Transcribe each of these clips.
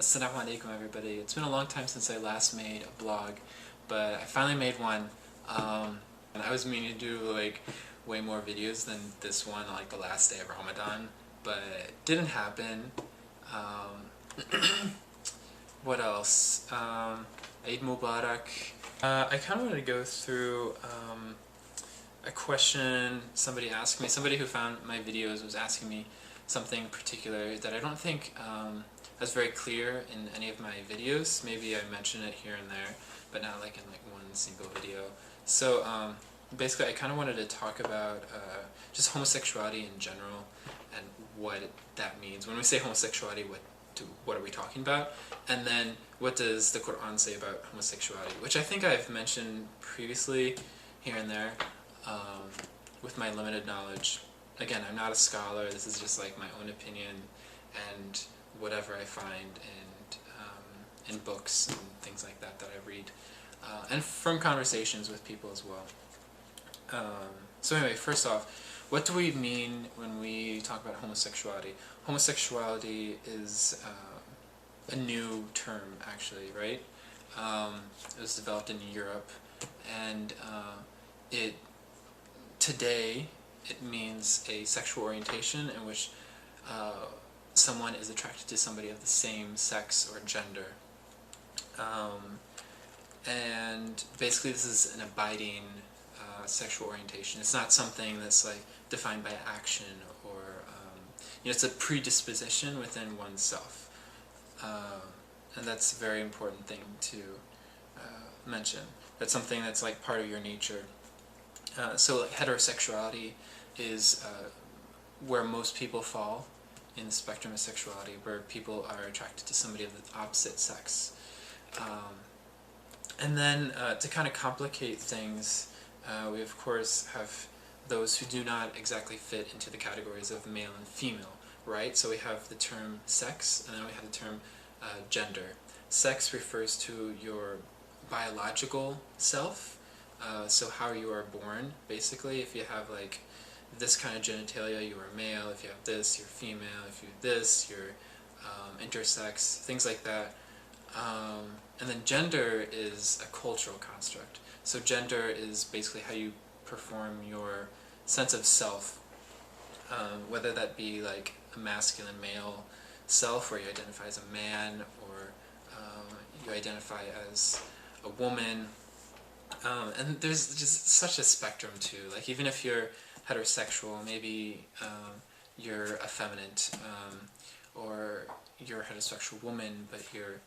Assalamu alaikum everybody. It's been a long time since I last made a blog, but I finally made one. And I was meaning to do like way more videos than this one, like the last day of Ramadan, but it didn't happen. What else? Eid Mubarak. I kind of wanted to go through a question somebody asked me. Somebody who found my videos was asking me something particular that I don't think was very clear in any of my videos. Maybe I mention it here and there, but not like in like one single video. So basically I kind of wanted to talk about just homosexuality in general and what that means. When we say homosexuality, what are we talking about? And then what does the Quran say about homosexuality? Which I think I've mentioned previously here and there with my limited knowledge. Again, I'm not a scholar, this is just like my own opinion and whatever I find in books and things like that that I read. And from conversations with people as well. So anyway, first off, what do we mean when we talk about homosexuality? Homosexuality is a new term, actually, right? It was developed in Europe, and today it means a sexual orientation in which someone is attracted to somebody of the same sex or gender. And basically this is an abiding sexual orientation. It's not something that's like defined by action or it's a predisposition within oneself. And that's a very important thing to mention. That's something that's like part of your nature. So like, heterosexuality is where most people fall in the spectrum of sexuality, where people are attracted to somebody of the opposite sex. And then to kind of complicate things, we of course have those who do not exactly fit into the categories of male and female, right? So we have the term sex, and then we have the term gender. Sex refers to your biological self, so how you are born, basically. If you have like this kind of genitalia, you are male. If you have this, you're female. If you have this, you're intersex, things like that. And then gender is a cultural construct. So gender is basically how you perform your sense of self, whether that be like a masculine male self where you identify as a man, or you identify as a woman. And there's just such a spectrum too. Like even if you're heterosexual, maybe you're effeminate, or you're a heterosexual woman, but you're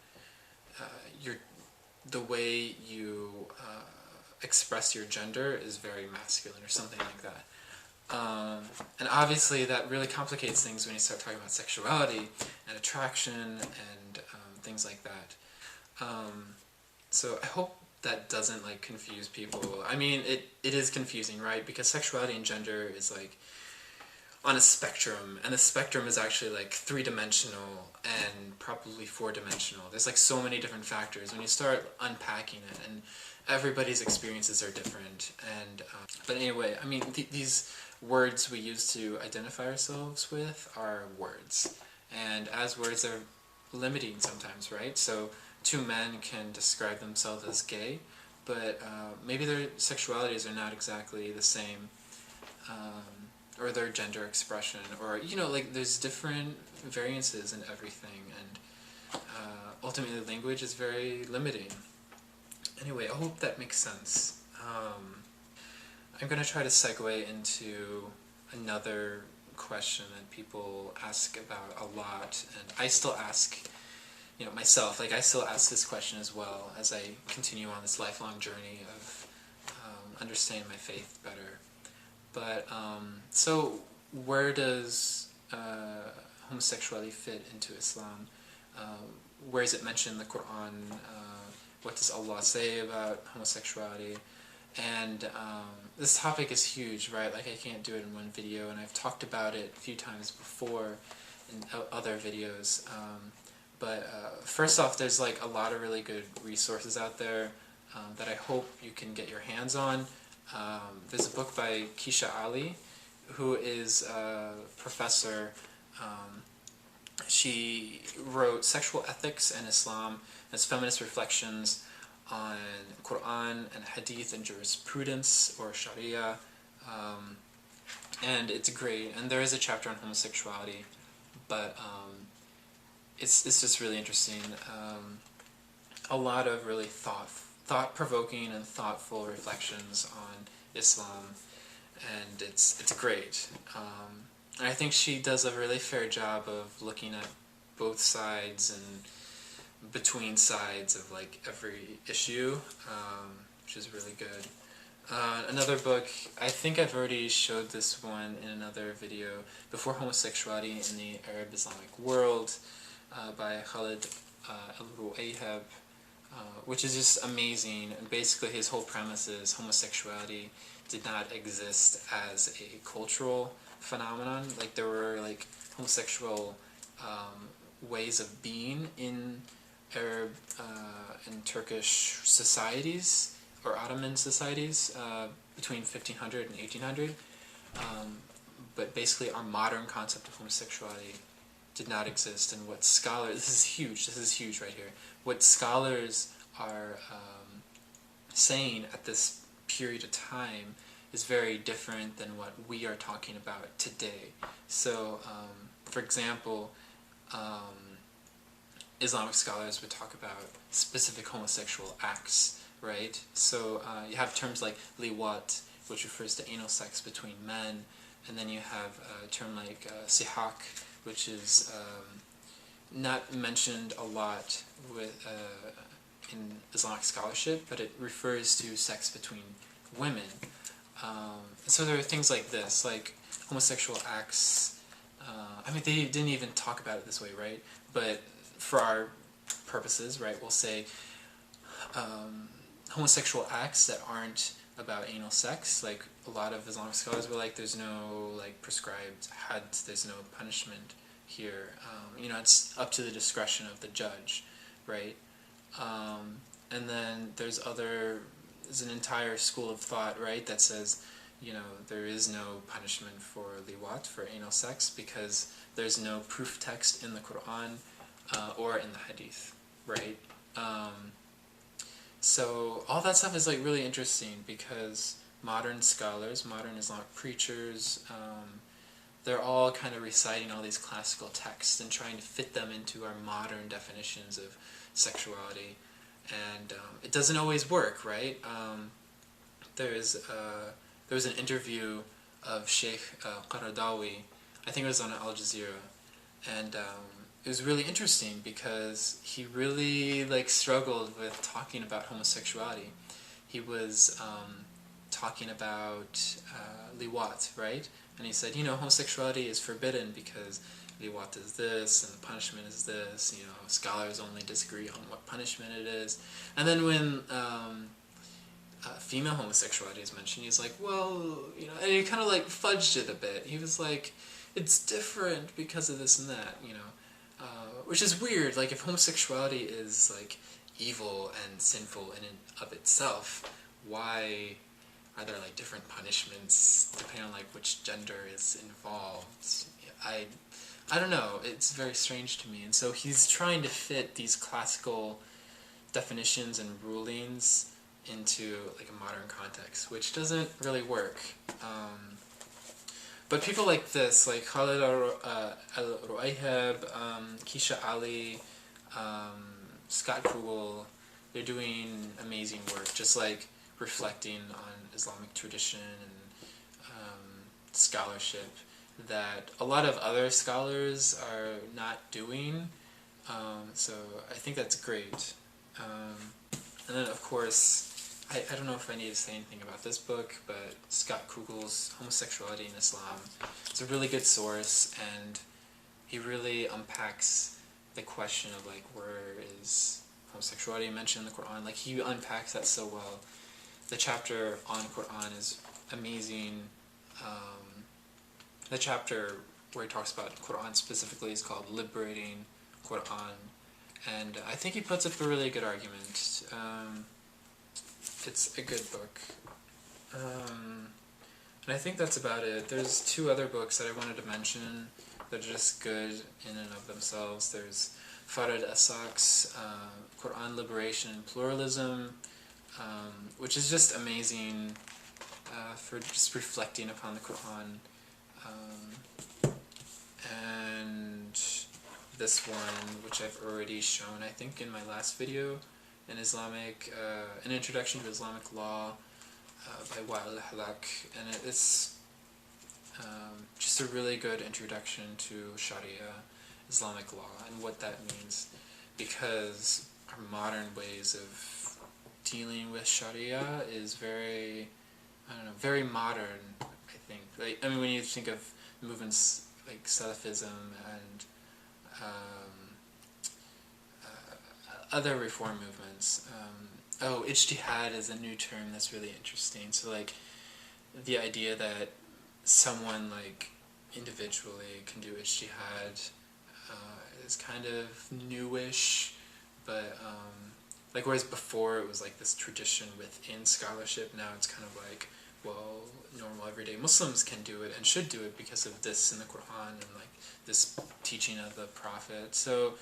the way you express your gender is very masculine or something like that. And obviously that really complicates things when you start talking about sexuality and attraction and things like that. So I hope that doesn't like confuse people. I mean, it is confusing, right? Because sexuality and gender is like on a spectrum, and the spectrum is actually like 3-dimensional and probably 4-dimensional. There's like so many different factors when you start unpacking it, and everybody's experiences are different. And but anyway, I mean, these words we use to identify ourselves with are words, and as words are limiting sometimes, right? So two men can describe themselves as gay, but maybe their sexualities are not exactly the same, or their gender expression, or like there's different variances in everything, and ultimately language is very limiting. Anyway, I hope that makes sense. I'm going to try to segue into another question that people ask about a lot, and I still ask myself, like I still ask this question as well as I continue on this lifelong journey of understanding my faith better. But, so where does homosexuality fit into Islam? Where is it mentioned in the Quran? What does Allah say about homosexuality? And this topic is huge, right? Like I can't do it in one video, and I've talked about it a few times before in other videos. But first off, there's like a lot of really good resources out there that I hope you can get your hands on. There's a book by Keisha Ali, who is a professor She wrote Sexual Ethics and Islam as Feminist Reflections on Quran and Hadith and Jurisprudence, or Sharia, and it's great. And there is a chapter on homosexuality, but it's just really interesting. A lot of really thought-provoking and thoughtful reflections on Islam, and it's great. And I think she does a really fair job of looking at both sides and between sides of like every issue, which is really good. Another book, I think I've already showed this one in another video, Before Homosexuality in the Arab Islamic World, by Khalid al-Ruayhab, which is just amazing. And basically his whole premise is homosexuality did not exist as a cultural phenomenon. Like there were like homosexual ways of being in Arab and Turkish societies, or Ottoman societies, between 1500 and 1800. But basically our modern concept of homosexuality did not exist, and what scholars, this is huge right here, what scholars are saying at this period of time is very different than what we are talking about today. So, for example, Islamic scholars would talk about specific homosexual acts, right? So you have terms like liwat, which refers to anal sex between men, and then you have a term like sihak, which is not mentioned a lot with in Islamic scholarship, but it refers to sex between women. So there are things like this, like homosexual acts. I mean, they didn't even talk about it this way, right? But for our purposes, right, we'll say homosexual acts that aren't about anal sex. Like a lot of Islamic scholars were like, there's no like prescribed had, there's no punishment here. You know, it's up to the discretion of the judge, right? And then there's an entire school of thought, right, that says, you know, there is no punishment for liwat, for anal sex, because there's no proof text in the Quran or in the Hadith, right? So all that stuff is like really interesting because modern scholars, modern Islamic preachers, they're all kind of reciting all these classical texts and trying to fit them into our modern definitions of sexuality. And it doesn't always work, right? There was an interview of Sheikh Qaradawi, I think it was on Al Jazeera, and it was really interesting because he really like struggled with talking about homosexuality. He was talking about liwat, right? And he said, you know, homosexuality is forbidden because liwat is this and the punishment is this. You know, scholars only disagree on what punishment it is. And then when female homosexuality is mentioned, he's like, well, you know, and he kind of like fudged it a bit. He was like, it's different because of this and that, you know. Which is weird, like if homosexuality is like evil and sinful in and of itself, why are there like different punishments depending on like which gender is involved? I don't know, it's very strange to me. And so he's trying to fit these classical definitions and rulings into like a modern context, which doesn't really work. But people like this, like Khalid al-Ruayhab, Keisha Ali, Scott Krugel, they're doing amazing work, just like reflecting on Islamic tradition and scholarship that a lot of other scholars are not doing. So I think that's great. And then of course, I don't know if I need to say anything about this book, but Scott Krugel's Homosexuality in Islam is a really good source, and he really unpacks the question of like, where is homosexuality mentioned in the Quran? Like he unpacks that so well. The chapter on Quran is amazing. The chapter where he talks about Quran specifically is called Liberating Quran, and I think he puts up a really good argument. It's a good book. And I think that's about it. There's two other books that I wanted to mention. that are just good in and of themselves. There's Farid Asak's Quran Liberation and Pluralism, which is just amazing for just reflecting upon the Quran. And this one, which I've already shown, I think, in my last video, an Introduction to Islamic Law by Wael Halak, and it's just a really good introduction to Sharia, Islamic law, and what that means, because our modern ways of dealing with Sharia is very, very modern, I think. Like, I mean, when you think of movements like Salafism and other reform movements, ijtihad is a new term that's really interesting. So, like, the idea that someone, like, individually can do ijtihad is kind of newish, but like, whereas before it was like this tradition within scholarship, now it's kind of like, well, normal everyday Muslims can do it and should do it because of this in the Quran and like this teaching of the Prophet. So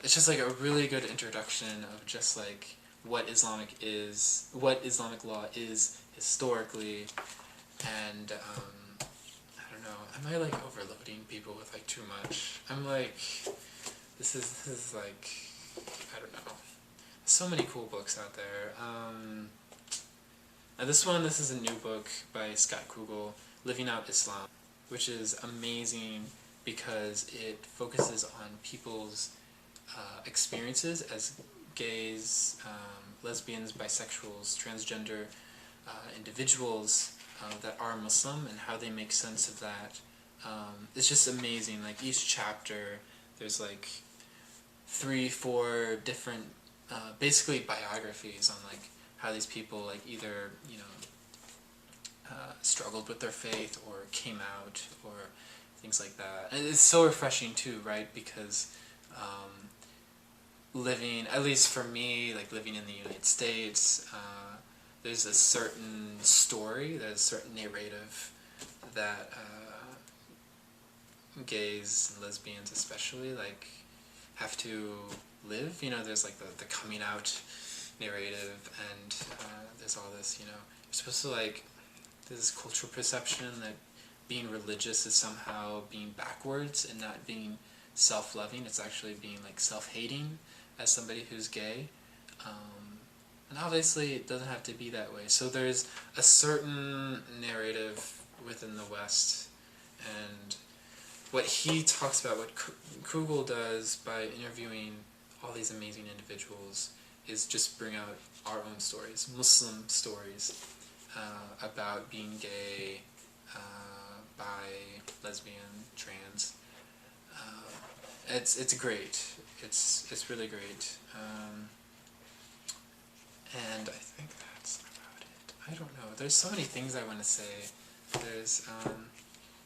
it's just like a really good introduction of just like what Islamic law is historically, and I don't know, am I like overloading people with like too much? I'm like, this is like, I don't know, so many cool books out there. Now this is a new book by Scott Kugel, Living Out Islam, which is amazing because it focuses on people's experiences as gays, lesbians, bisexuals, transgender individuals that are Muslim, and how they make sense of that. It's just amazing. Like, each chapter, there's like 3-4 different basically biographies on like how these people like either struggled with their faith or came out or things like that. And it's so refreshing too, right? Because living, at least for me, like living in the United States, there's a certain story, there's a certain narrative that gays and lesbians especially like have to live. There's like the coming out narrative, and there's all this, you're supposed to like, there's this cultural perception that being religious is somehow being backwards and not being self-loving. It's actually being like self-hating as somebody who's gay. And obviously it doesn't have to be that way. So there's a certain narrative within the West, and what he talks about, what Kugel does by interviewing all these amazing individuals, is just bring out our own stories, Muslim stories, about being gay, bi, lesbian, trans. It's great. It's really great. And I think that's about it. I don't know. There's so many things I want to say. There's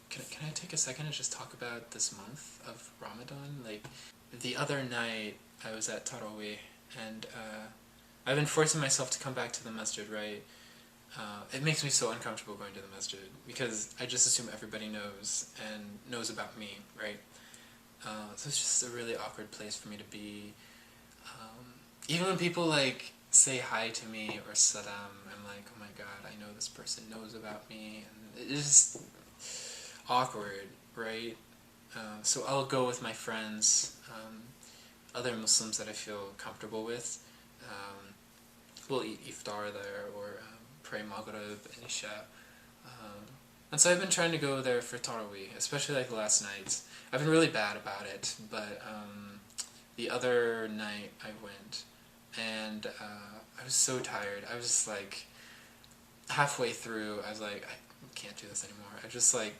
can I take a second and just talk about this month of Ramadan? Like, the other night I was at Tarawih, and I've been forcing myself to come back to the masjid, right? It makes me so uncomfortable going to the masjid because I just assume everybody knows about me, right? So it's just a really awkward place for me to be. Even when people like say hi to me or salam, I'm like, oh my god, I know this person knows about me, and it's just awkward, right? So I'll go with my friends, other Muslims that I feel comfortable with. We'll eat iftar there, or pray Maghrib and Isha. And so I've been trying to go there for Tarawih, especially like the last nights. I've been really bad about it, but the other night I went, and I was so tired. I was just like, halfway through, I was like, I can't do this anymore. I just like,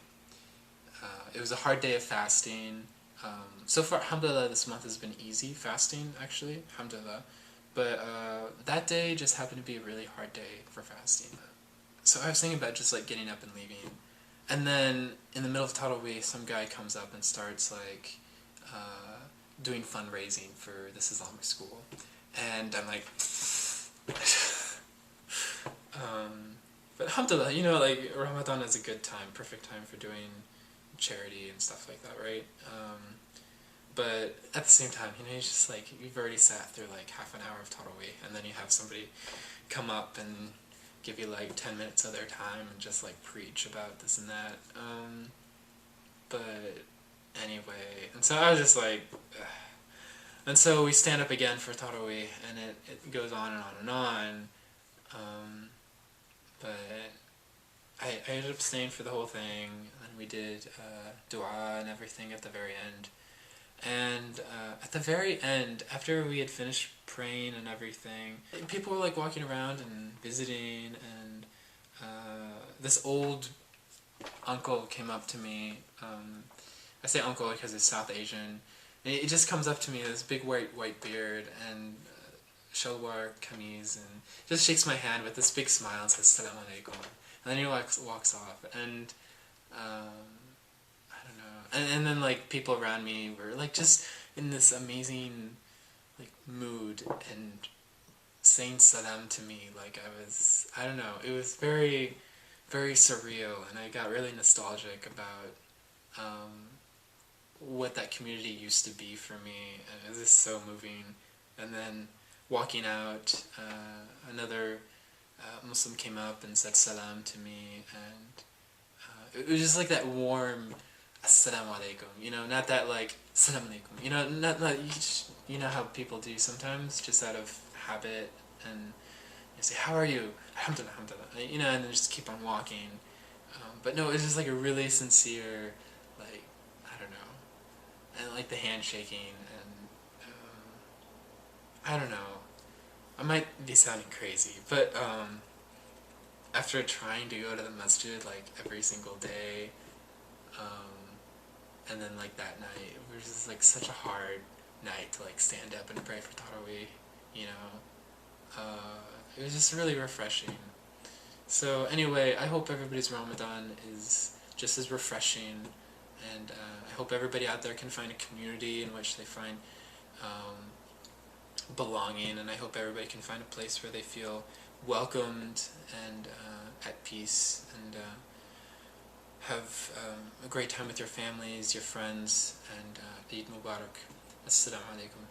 it was a hard day of fasting. So far, alhamdulillah, this month has been easy fasting, actually, alhamdulillah. But that day just happened to be a really hard day for fasting. So I was thinking about just like getting up and leaving. And then in the middle of Tarawih, some guy comes up and starts like doing fundraising for this Islamic school. And I'm like, but alhamdulillah, like Ramadan is a good time, perfect time for doing charity and stuff like that, right? But at the same time, you know, it's just like, you've already sat through like half an hour of Tarawih, and then you have somebody come up and give you like 10 minutes of their time and just like preach about this and that. But anyway, and so I was just like, ugh. And so we stand up again for Tarawih, and it goes on and on and on. But I ended up staying for the whole thing, and we did dua and everything at the very end. And at the very end, after we had finished praying and everything, people were like walking around and visiting, and this old uncle came up to me. I say uncle because he's South Asian. And he just comes up to me with this big white beard and shalwar kameez, and just shakes my hand with this big smile and says "Assalamu alaikum." And then he walks off, and I don't know. And then like people around me were like just in this amazing like mood and saying salam to me like I don't know. It was very, very surreal, and I got really nostalgic about what that community used to be for me, and it was just so moving. And then walking out, another Muslim came up and said salam to me, and it was just like that warm assalamu alaikum, you know, not that like salam alaikum, you know, not you know how people do sometimes just out of habit, and you say how are you, alhamdulillah, alhamdulillah, you know, and then just keep on walking. But no, it was just like a really sincere, like, I don't know, and like the handshaking, and I don't know, I might be sounding crazy, but after trying to go to the masjid like every single day, and then like that night, it was just like such a hard night to like stand up and pray for Tarawih, you know, it was just really refreshing. So anyway, I hope everybody's Ramadan is just as refreshing, and I hope everybody out there can find a community in which they find belonging, and I hope everybody can find a place where they feel welcomed and at peace, and have a great time with your families, your friends, and Eid Mubarak. Assalamu alaikum.